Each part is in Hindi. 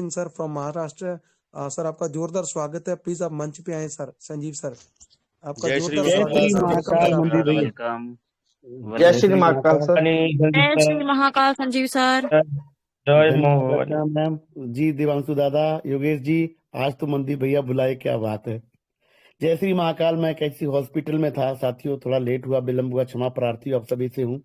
Singh sir from Maharashtra. Sir आपका जोरदार स्वागत है, प्लीज आप मंच पे आए सर। संजीव सर आपका जय श्री जोरदार महाकाल स्वागत है, वेलकम सर वेलकम। जय श्री महाकाल सर। जय श्री महाकाल संजीव सर। जय धन्यवाद मोहन। मैम जी, देवांशु दादा, योगेश जी, आज तो मनदीप भैया बुलाए, क्या बात है। जय श्री महाकाल। मैं कैसी हॉस्पिटल में था साथियों, थोड़ा लेट हुआ, विलंब हुआ, क्षमा प्रार्थी आप सभी से हूँ।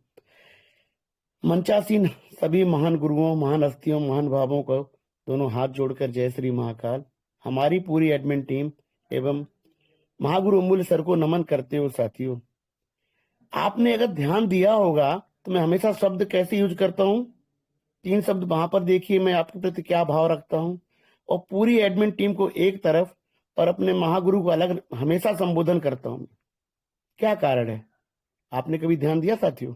मंचासीन सभी महान गुरुओं, महान हस्तियों, महान भावों को दोनों हाथ जोड़कर जय श्री महाकाल। हमारी पूरी एडमिन टीम एवं महागुरु अमूल्य सर को नमन करते हो साथियों। आपने अगर ध्यान दिया होगा तो मैं हमेशा शब्द कैसे यूज करता हूँ, 3 शब्द वहां पर देखिए मैं आपके प्रति क्या भाव रखता हूँ, और पूरी एडमिन टीम को एक तरफ और अपने महागुरु को अलग हमेशा संबोधन करता हूँ। क्या कारण है, आपने कभी ध्यान दिया साथियों?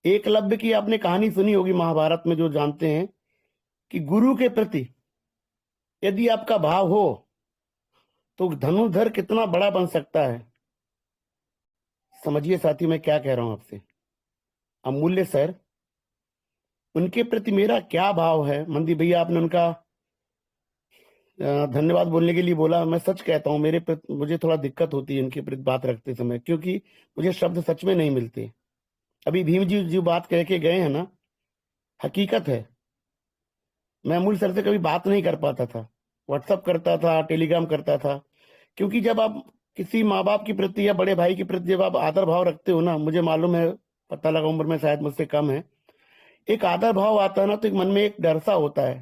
एकलव्य की आपने कहानी सुनी होगी महाभारत में, जो जानते हैं कि गुरु के प्रति यदि आपका भाव हो तो धनुर्धर कितना बड़ा बन सकता है। समझिए साथी मैं क्या कह रहा हूं आपसे। अमूल्य सर, उनके प्रति मेरा क्या भाव है। मंदी भैया आपने उनका धन्यवाद बोलने के लिए बोला। मैं सच कहता हूं, मुझे थोड़ा दिक्कत होती है उनके प्रति बात रखते समय, क्योंकि मुझे शब्द सच में नहीं मिलते। अभी भीम जी जो बात कह के गए हैं ना, हकीकत है। मैं अमूल्य सर से कभी बात नहीं कर पाता था, व्हाट्सअप करता था, टेलीग्राम करता था, क्योंकि जब आप किसी माँ बाप के प्रति या बड़े भाई के प्रति जब आप आदर भाव रखते हो ना, मुझे मालूम है, पता लगा उम्र में शायद मुझसे कम है, एक आदर भाव आता है ना, तो एक मन में एक डर सा होता है।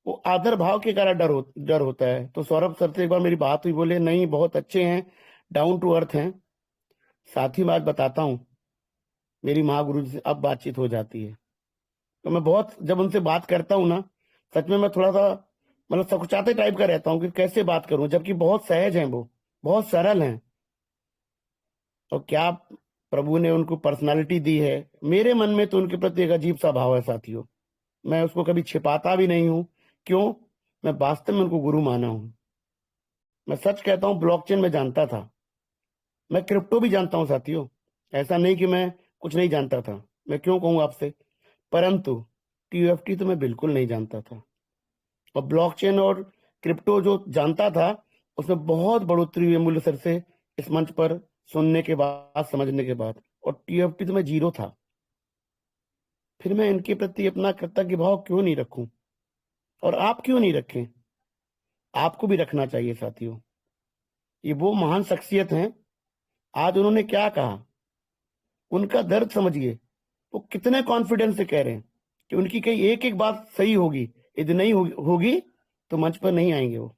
वो आदर भाव के कारण डर होता है। तो सौरभ सर से एक बार मेरी बात हुई, बोले नहीं बहुत अच्छे हैं, डाउन टू अर्थ हैं। साथ ही बात बताता हूँ, मेरी महागुरु से अब बातचीत हो जाती है तो मैं बहुत, जब उनसे बात करता हूँ ना, सच में मैं थोड़ा सा मतलब सकुचाते टाइप का रहता हूँ कि कैसे बात करूं, जबकि बहुत सहज हैं, वो बहुत सरल हैं। और क्या प्रभु ने उनको पर्सनालिटी दी है। मेरे मन में तो उनके प्रति एक अजीब सा भाव है साथियों। मैं उसको कभी छिपाता भी नहीं हूं। क्यों? मैं वास्तव में उनको गुरु माना हूं। मैं सच कहता हूं, ब्लॉकचेन में जानता था, मैं क्रिप्टो भी जानता हूं साथियों। ऐसा नहीं कि मैं कुछ नहीं जानता था, मैं क्यों कहूं आपसे, परंतु TUFT तो मैं बिल्कुल नहीं जानता था। और ब्लॉकचेन और क्रिप्टो जो जानता था, उसमें बहुत बढ़ोतरी हुई अमूल्य सर से इस मंच पर सुनने के बाद, समझने के बाद। और TUFT तो मैं 0 था। फिर मैं इनके प्रति अपना कृतज्ञ भाव क्यों नहीं रखूं? और आप क्यों नहीं रखें? आपको भी रखना चाहिए साथियों। ये वो महान शख्सियत हैं। आज उन्होंने क्या कहा, उनका दर्द समझिए। वो कितने कॉन्फिडेंस से कह रहे हैं कि उनकी कहीं एक एक बात सही होगी, यदि नहीं होगी तो मंच पर नहीं आएंगे वो।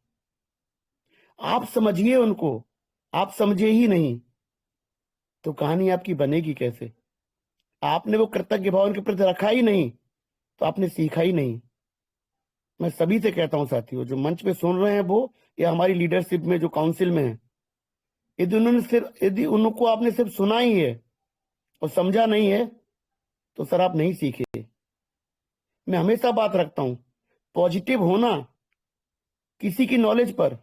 आप समझिए उनको, आप समझे ही नहीं तो कहानी आपकी बनेगी कैसे? आपने वो कृतज्ञ भाव उनके प्रति रखा ही नहीं तो आपने सीखा ही नहीं। मैं सभी से कहता हूं साथियों, जो मंच पे सुन रहे हैं वो, या हमारी लीडरशिप में जो काउंसिल में है, यदि उनको आपने सिर्फ सुना ही है और समझा नहीं है तो सर आप नहीं सीखे। मैं हमेशा बात रखता हूं, पॉजिटिव होना किसी की नॉलेज पर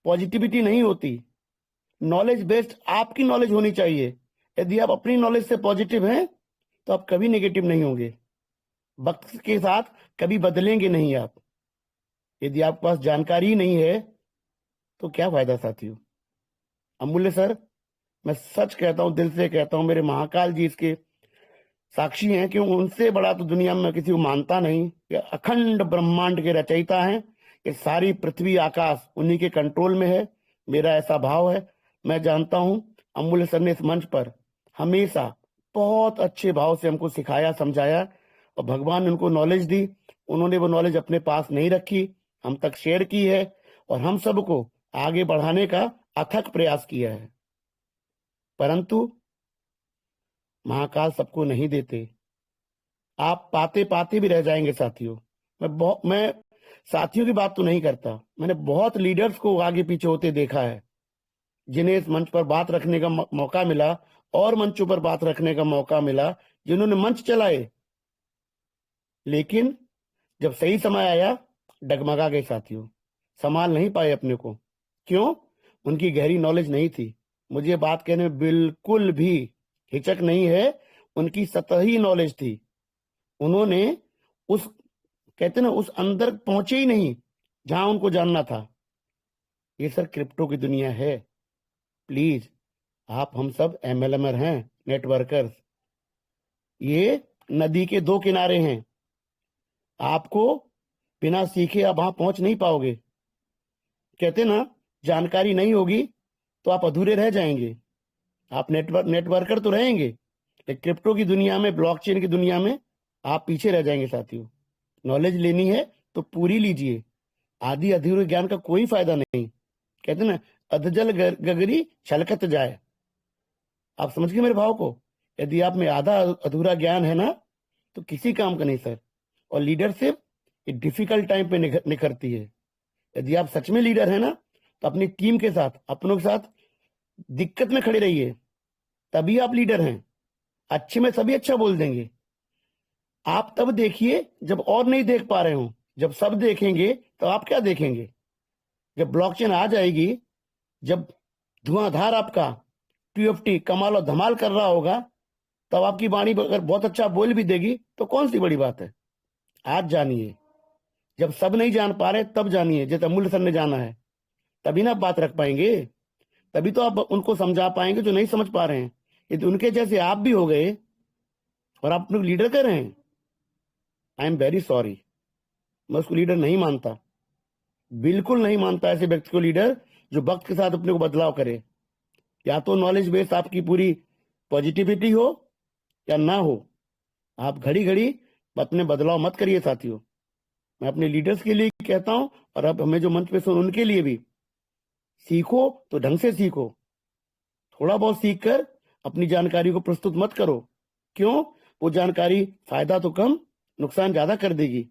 पॉजिटिविटी नहीं होती। नॉलेज बेस्ड आपकी नॉलेज होनी चाहिए। यदि आप अपनी नॉलेज से पॉजिटिव हैं तो आप कभी नेगेटिव नहीं होंगे, वक्त के साथ कभी बदलेंगे नहीं आप। यदि आपके पास जानकारी ही नहीं है तो क्या फायदा साथियों। अमूल्य सर, मैं सच कहता हूं, दिल से कहता हूं, मेरे महाकाल जी इसके साक्षी हैं कि उनसे बड़ा तो दुनिया में किसी को मानता नहीं। कि अखंड ब्रह्मांड के रचयिता हैं, ये सारी पृथ्वी आकाश उन्हीं के कंट्रोल में है। मेरा ऐसा भाव है। मैं जानता हूं अमूल्य सर ने इस मंच पर हमेशा बहुत अच्छे भाव से हमको सिखाया, समझाया, और भगवान ने उनको नॉलेज दी। उन्होंने वो नॉलेज अपने पास नहीं रखी, हम तक शेयर की है, और हम सबको आगे बढ़ाने का अथक प्रयास किया है। परंतु महाकाल सबको नहीं देते, आप पाते पाते भी रह जाएंगे साथियों। मैं साथियों की बात तो नहीं करता, मैंने बहुत लीडर्स को आगे पीछे होते देखा है, जिन्हें इस मंच पर बात रखने का मौका मिला और मंचों पर बात रखने का मौका मिला, जिन्होंने मंच चलाए, लेकिन जब सही समय आया डगमगा गए साथियों, संभाल नहीं पाए अपने को। क्यों? उनकी गहरी नॉलेज नहीं थी। मुझे बात कहने में बिल्कुल भी हिचक नहीं है, उनकी सतही नॉलेज थी। उन्होंने उस कहते ना उस अंदर पहुंचे ही नहीं जहां उनको जानना था। ये सर क्रिप्टो की दुनिया है। प्लीज, आप हम सब एमएलएमर हैं, नेटवर्कर्स। ये नदी के दो किनारे हैं। आपको बिना सीखे आप वहां पहुंच नहीं पाओगे। कहते ना जानकारी नहीं होगी तो आप अधूरे रह जाएंगे। आप नेटवर्कर तो रहेंगे, लेकिन क्रिप्टो की दुनिया में, ब्लॉकचेन की दुनिया में आप पीछे रह जाएंगे साथियों। नॉलेज लेनी है तो पूरी लीजिए। आधी अधूरे ज्ञान का कोई फायदा नहीं। कहते ना अधजल गगरी छलकत जाए। आप समझ गए मेरे भाव को? यदि आप में आधा अधूरा ज्ञान है ना तो किसी काम का नहीं सर। और लीडरशिप ये डिफिकल्ट टाइम पे निखरती है। यदि आप सच में लीडर है ना तो अपनी टीम के साथ, अपनों के साथ दिक्कत में खड़े रहिए, तभी आप लीडर हैं। अच्छे में सभी अच्छा बोल देंगे। आप तब देखिए जब और नहीं देख पा रहे हो। जब सब देखेंगे तो आप क्या देखेंगे? जब ब्लॉकचेन आ जाएगी, जब धुआंधार आपका टीएफटी कमाल और धमाल कर रहा होगा, तब आपकी वाणी अगर बहुत अच्छा बोल भी देगी तो कौन सी बड़ी बात है। आज जानिए, जब सब नहीं जान पा रहे तब जानिए, जैसे अमूल्य सर ने जाना है, तभी ना बात रख पाएंगे। तभी तो आप उनको समझा पाएंगे जो नहीं समझ पा रहे हैं। यदि उनके जैसे आप भी हो गए और आप अपने लीडर कर रहे हैं, आई एम वेरी सॉरी, मैं उसको लीडर नहीं मानता। बिल्कुल नहीं मानता ऐसे व्यक्ति को लीडर जो वक्त के साथ अपने को बदलाव करे। या तो नॉलेज बेस आपकी पूरी पॉजिटिविटी हो या ना हो। आप घड़ी घड़ी अपने बदलाव मत करिए साथियों। मैं अपने लीडर्स के लिए कहता हूं, और अब हमें जो मंच पे सुन उनके लिए भी, सीखो तो ढंग से सीखो। थोड़ा बहुत सीख कर अपनी जानकारी को प्रस्तुत मत करो। क्यों? वो जानकारी फायदा तो कम, नुकसान ज्यादा कर देगी।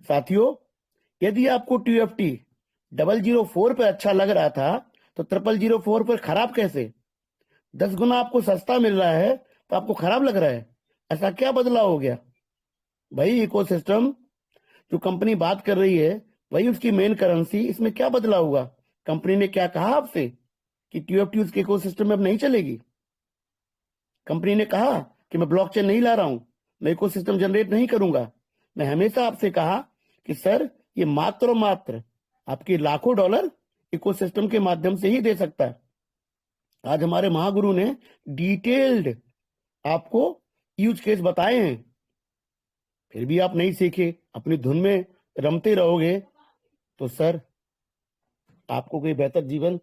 साथियों, यदि आपको टीएफटी 004 पर अच्छा लग रहा था तो 0004 पर खराब कैसे? 10 गुना आपको सस्ता मिल रहा है तो आपको खराब लग रहा है। ऐसा क्या बदलाव हो गया भाई? इकोसिस्टम जो कंपनी बात कर रही है, वही उसकी मेन करेंसी, इसमें क्या बदलाव हुआ? कंपनी ने क्या कहा आपसे कि टीएफटी उसके इकोसिस्टम में अब नहीं चलेगी? कंपनी ने कहा कि मैं ब्लॉकचेन नहीं ला रहा हूं, मैं इकोसिस्टम जनरेट नहीं करूंगा। मैं हमेशा आपसे कहा कि सर, ये मात्र और मात्र आपके लाखों डॉलर इकोसिस्टम के माध्यम से ही दे सकता है। आज हमारे महागुरु ने डिटेल्ड आपको यूज केस बताए हैं, फिर भी आप नहीं सीखे, अपनी धुन में रमते रहोगे, तो सर आपको कोई बेहतर जीवन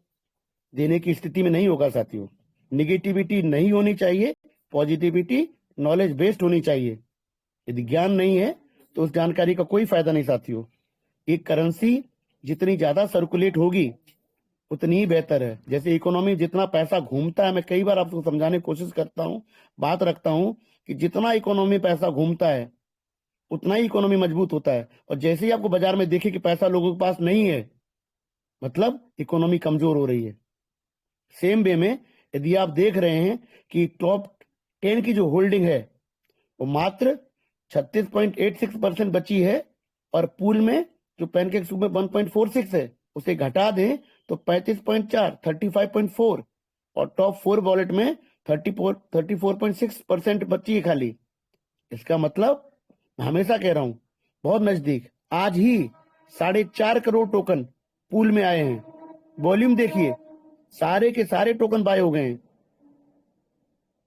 देने की स्थिति में नहीं होगा साथियों। निगेटिविटी नहीं होनी चाहिए, पॉजिटिविटी नॉलेज बेस्ड होनी चाहिए। यदि ज्ञान नहीं है तो उस जानकारी का कोई फायदा नहीं साथियों। एक करेंसी जितनी ज्यादा सर्कुलेट होगी उतनी ही बेहतर है। जैसे इकोनॉमी जितना पैसा घूमता है, मैं कई बार आपको समझाने की कोशिश करता हूं, बात रखता हूं कि जितना इकोनॉमी पैसा घूमता है उतना ही इकोनॉमी मजबूत होता है। और जैसे ही आपको बाजार में देखे कि पैसा लोगों के पास नहीं है, मतलब इकोनॉमी कमजोर हो रही है। सेम वे में यदि आप देख रहे हैं कि टॉप 10 की जो होल्डिंग है वो मात्र 36.86% बची है, और पूल में जो पैनकेक में 1.46 है उसे घटा दें तो 35.4, 35.4, और टॉप 4 वॉलेट में 34.6% बची है खाली। इसका मतलब मैं हमेशा कह रहा हूं, बहुत नजदीक, आज ही 4.5 करोड़ टोकन पूल में आए हैं। वॉल्यूम देखिए, सारे के सारे टोकन बाय हो गए हैं।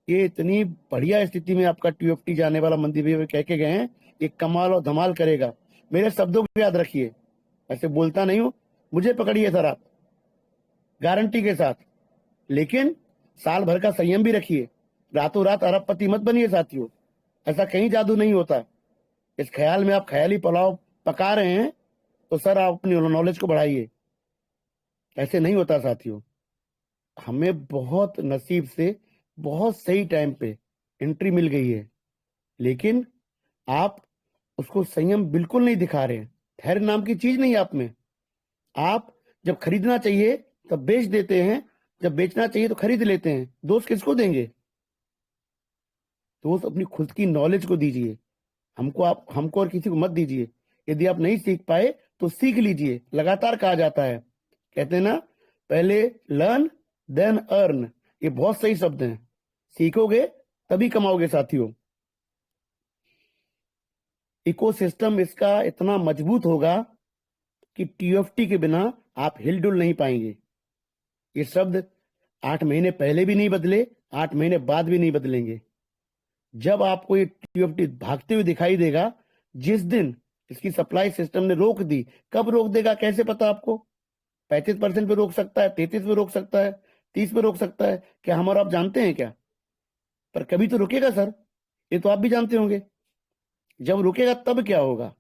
ये इतनी बढ़िया स्थिति में आपका टीएफटी जाने वाला मंदिर भी कह के गए हैं, ये कमाल और धमाल करेगा। मेरे शब्दों को याद रखिए, ऐसे बोलता नहीं हूं, मुझे पकड़िए सर आप, गारंटी के साथ। लेकिन साल भर का संयम भी रखिए। रातों रात अरबपति मत बनिए साथियों, ऐसा कहीं जादू नहीं होता। इस ख्याल में आप ख्याली पुलाव पका रहे हैं तो सर आप अपनी नॉलेज को बढ़ाइए। ऐसे नहीं होता साथियों। हमें बहुत नसीब से बहुत सही टाइम पे एंट्री मिल गई है, लेकिन आप उसको संयम बिल्कुल नहीं दिखा रहे हैं। धैर्य नाम की चीज नहीं आप में। आप जब खरीदना चाहिए तब बेच देते हैं, जब बेचना चाहिए तो खरीद लेते हैं। दोस्त किसको देंगे? दोस्त अपनी खुद की नॉलेज को दीजिए। हमको और किसी को मत दीजिए। यदि आप नहीं सीख पाए तो सीख लीजिए। लगातार कहा जाता है, कहते हैं ना, पहले लर्न देन अर्न। ये बहुत सही शब्द हैं। सीखोगे तभी कमाओगे साथियों। इकोसिस्टम इसका इतना मजबूत होगा कि टीएफटी के बिना आप हिलडुल नहीं पाएंगे। ये शब्द 8 महीने पहले भी नहीं बदले, 8 महीने बाद भी नहीं बदलेंगे। जब आपको ये टीएफटी भागते हुए दिखाई देगा, जिस दिन इसकी सप्लाई सिस्टम ने रोक दी, कब रोक देगा कैसे पता आपको? 35% पे रोक सकता है, 33 पे रोक सकता है, 30 पे रोक सकता है। क्या हम और आप जानते हैं क्या? पर कभी तो रुकेगा सर, ये तो आप भी जानते होंगे। जब रुकेगा तब क्या होगा?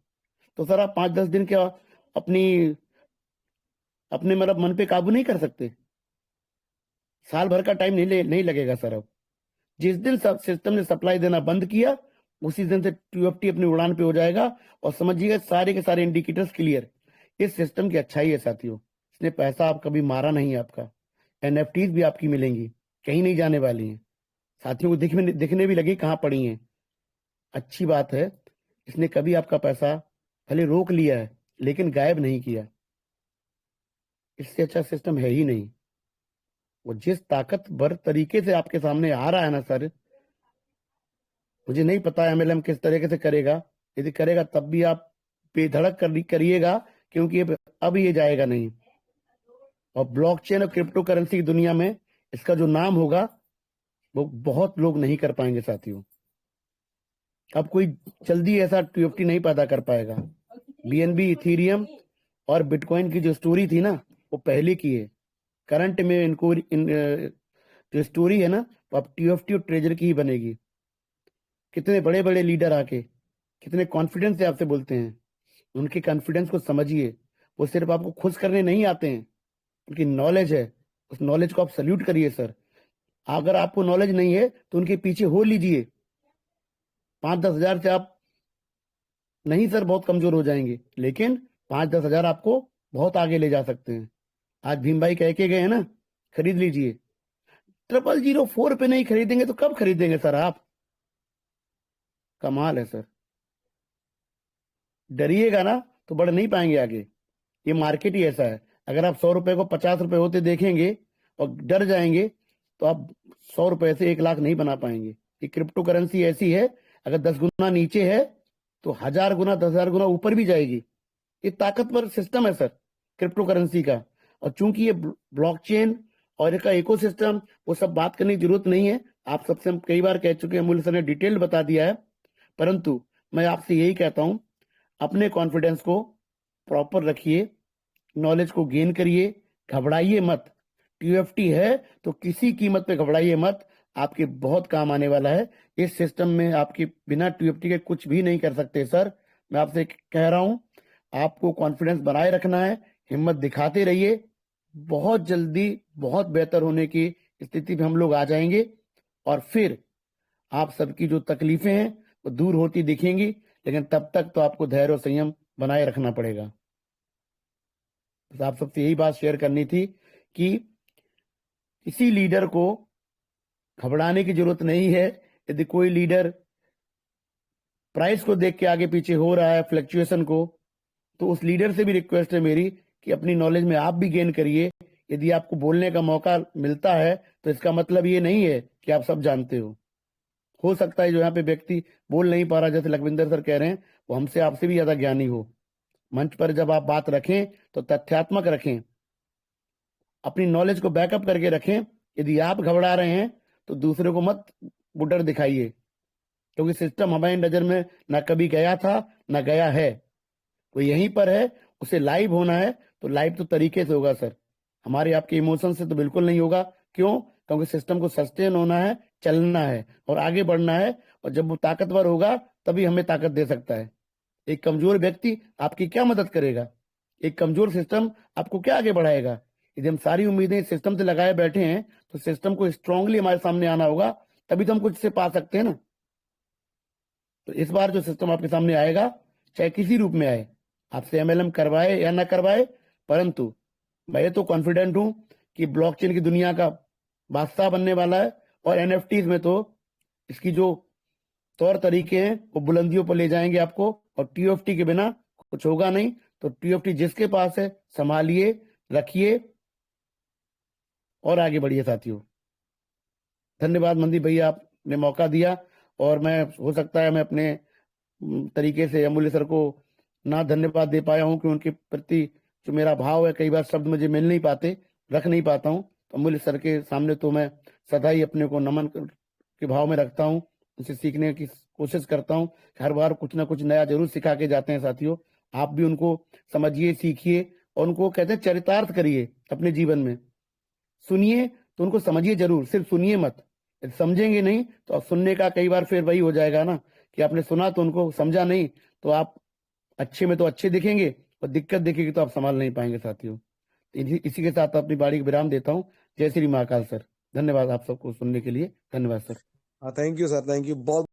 तो सर आप 5-10 दिन क्या अपने मतलब मन पे काबू नहीं कर सकते? साल भर का टाइम नहीं लगेगा सर। अब जिस दिन सिस्टम ने सप्लाई देना बंद किया, उसी दिन से टीएफटी अपनी उड़ान पे हो जाएगा। और समझिएगा सारे के सारे इंडिकेटर्स क्लियर। इस सिस्टम की अच्छाई है साथियों, इसने पैसा आप कभी मारा नहीं है आपका। एनएफटीज भी आपकी मिलेंगी, कहीं नहीं जाने वाली हैं। साथियों को दिखने भी लगी कहाँ पड़ी हैं। अच्छी बात है, इसने कभी आपका पैसा भले रोक लिया है लेकिन गायब नहीं किया। इससे अच्छा सिस्टम है ही नहीं। वो जिस ताकतवर तरीके से आपके सामने आ रहा है ना सर, मुझे नहीं पता एमएलएम किस तरीके से करेगा। यदि करेगा तब भी आप बेधड़क करिएगा, क्योंकि अब ये जाएगा नहीं। और ब्लॉकचेन और क्रिप्टो करेंसी की दुनिया में इसका जो नाम होगा वो बहुत लोग नहीं कर पाएंगे साथियों। अब कोई जल्दी ऐसा टीएफटी नहीं पैदा कर पाएगा। बीएनबी, इथेरियम और बिटकॉइन की जो स्टोरी थी ना, वो पहले की है। करंट में इनको जो स्टोरी है ना, वो अब टीएफटी और ट्रेजर की ही बनेगी। कितने बड़े बड़े लीडर आके कितने कॉन्फिडेंस से आपसे बोलते हैं। उनके कॉन्फिडेंस को समझिए। वो सिर्फ आपको खुश करने नहीं आते हैं, उनकी नॉलेज है, उस नॉलेज को आप सल्यूट करिए सर। अगर आपको नॉलेज नहीं है तो उनके पीछे हो लीजिए। 5-10 हजार से आप नहीं सर बहुत कमजोर हो जाएंगे, लेकिन 5-10 हजार आपको बहुत आगे ले जा सकते हैं। आज भीम भाई कह के गए हैं ना, खरीद लीजिए। 0004 पे नहीं खरीदेंगे तो कब खरीदेंगे सर आप? कमाल है सर। डरिएगा ना तो बढ़ नहीं पाएंगे आगे। ये मार्केट ही ऐसा है। अगर आप 100 रुपए को 50 रुपए होते देखेंगे और डर जाएंगे तो आप 100 रुपए से 1 लाख नहीं बना पाएंगे। ये क्रिप्टो करेंसी ऐसी है, अगर 10 गुना नीचे है तो 1000 गुना 10,000 गुना ऊपर भी जाएगी। ये ताकतवर सिस्टम है सर क्रिप्टो करेंसी का। और चूंकि ये ब्लॉकचेन और इसका इकोसिस्टम, वो सब बात करने की जरूरत नहीं है। आप सबसे हम कई बार कह चुके हैं, अमूल्य सर ने डिटेल बता दिया है। परंतु मैं आपसे यही कहता हूं, अपने कॉन्फिडेंस को प्रॉपर रखिए, नॉलेज को गेन करिए, घबराइए मत। टीएफटी है तो किसी कीमत पे घबराइए मत, आपके बहुत काम आने वाला है। इस सिस्टम में आपके बिना टीएफटी के कुछ भी नहीं कर सकते सर। मैं आपसे कह रहा हूं, आपको कॉन्फिडेंस बनाए रखना है, हिम्मत दिखाते रहिए। बहुत जल्दी बहुत बेहतर होने की स्थिति में हम लोग आ जाएंगे और फिर आप सबकी जो तकलीफें हैं वो दूर होती दिखेंगी। लेकिन तब तक तो आपको धैर्य और संयम बनाए रखना पड़ेगा। बस आप सबसे यही बात शेयर करनी थी कि किसी लीडर को घबराने की जरूरत नहीं है। यदि कोई लीडर प्राइस को देख के आगे पीछे हो रहा है, फ्लक्चुएशन को, तो उस लीडर से भी रिक्वेस्ट है मेरी कि अपनी नॉलेज में आप भी गेन करिए। यदि आपको बोलने का मौका मिलता है तो इसका मतलब ये नहीं है कि आप सब जानते हो सकता है जो यहाँ पे व्यक्ति बोल नहीं पा रहा, जैसे लखविंदर सर कह रहे हैं, वो हमसे आपसे भी ज्यादा ज्ञानी हो। मंच पर जब आप बात रखें तो तथ्यात्मक रखें, अपनी नॉलेज को बैकअप करके रखें। यदि आप घबरा रहे हैं तो दूसरे को मत बुडर दिखाइए, क्योंकि सिस्टम हमारी नजर में ना कभी गया था ना गया है, वो यहीं पर है। उसे लाइव होना है तो लाइव तो तरीके से होगा सर, हमारे आपके इमोशन से तो बिल्कुल नहीं होगा। क्यों? क्योंकि सिस्टम को सस्टेन होना है, चलना है और आगे बढ़ना है। और जब वो ताकतवर होगा तभी हमें ताकत दे सकता है। एक कमजोर व्यक्ति आपकी क्या मदद करेगा? एक कमजोर सिस्टम आपको क्या आगे बढ़ाएगा? यदि हम सारी उम्मीदें सिस्टम से लगाए बैठे हैं तो सिस्टम को स्ट्रांगली हमारे सामने आना होगा, तभी तो हम कुछ से पा सकते हैं ना। तो इस बार जो सिस्टम आपके सामने आएगा, चाहे किसी रूप में आए, आपसे एमएलएम करवाए या ना करवाए, परंतु मैं तो कॉन्फिडेंट हूं कि ब्लॉकचेन की दुनिया का बादशाह बनने वाला है। और एनएफटीज में तो इसकी जो तौर तरीके हैं वो बुलंदियों पर ले जाएंगे आपको। और टीएफटी के बिना कुछ होगा नहीं। तो टीएफटी जिसके पास है, संभालिए, रखिए और आगे बढ़िए साथियों। धन्यवाद मनदीप भैया, आपने मौका दिया। और मैं, हो सकता है मैं अपने तरीके से अमूल्य सर को ना धन्यवाद दे पाया हूँ कि उनके प्रति जो मेरा भाव है, कई बार शब्द मुझे मिल नहीं पाते, रख नहीं पाता हूँ। तो अमूल्य सर के सामने तो मैं सदा ही अपने को नमन के भाव में रखता हूँ, उनसे सीखने की कोशिश करता हूँ। हर बार कुछ ना कुछ नया जरूर सिखा के जाते हैं साथियों। आप भी उनको समझिए, सीखिए और उनको कहते हैं चरितार्थ करिए अपने जीवन में। सुनिए तो उनको समझिए जरूर, सिर्फ सुनिए मत। यदि समझेंगे नहीं तो अब सुनने का कई बार फिर वही हो जाएगा ना कि आपने सुना तो उनको समझा नहीं, तो आप अच्छे में तो अच्छे दिखेंगे और दिक्कत दिखेगी तो आप संभाल नहीं पाएंगे साथियों। इसी के साथ अपनी बारी को विराम देता हूँ। जय श्री महाकाल सर। धन्यवाद आप सबको सुनने के लिए। धन्यवाद sir. Thank you sir, thank you बहुत।